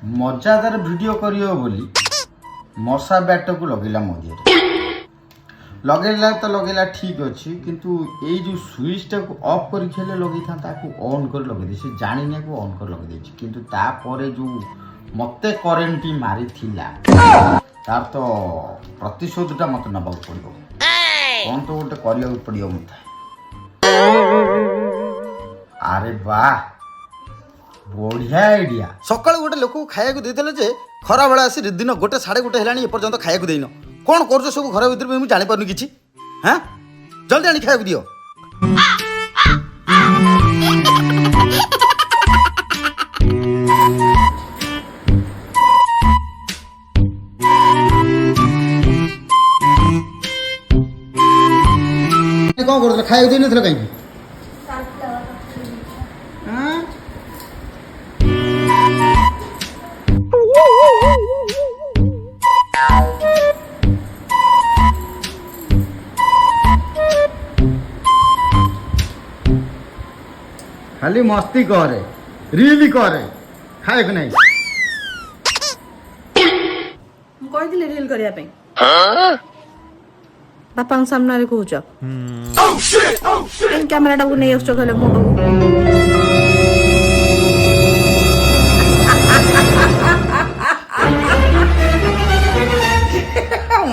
मजादार video करियो बोली मशा bat को लगेला मझे लगेला तो लगेला ठीक अच्छी किंतु ये जो स्विच टा को ऑफ कर खेले लगे था ताको ऑन कर लगे दे से जानी ने को ऑन कर लगे दे किंतु ता परे जो मते करेंट मारी थिला तार तो प्रतिशोधटा मत नबाक पड़ो कौन तो गोटे करिया पड़ियो मत अरे वाह बढ़िया आइडिया सकाल गोटे लोक खाया देते जे खरा बेला आसी दिन गोटे 1:30 है एपर्तंत खाया देन कौन कर सब घर भर मुझे जापार कि हाँ जल्दी आनी खाया दियो कौन कर खाया देन कहीं खाली मस्ती करे रियली करे खाए को नहीं କହିଥିଲି ରିଲ୍ କରିବା ପାଇଁ ବାପାଙ୍କ ସାମ୍ନାରେ କହୁଛ କ୍ୟାମେରାଟାକୁ ନେଇ ଆସୁଛ କହିଲେ ମୋ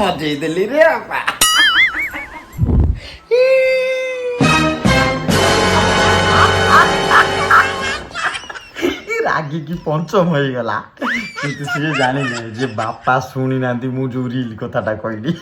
मजेई देली रे बापा रागी की पंचम हो गला किंतु सी जानी नहीं जे बापा शुणी ना मु जो रील कथाटा कहली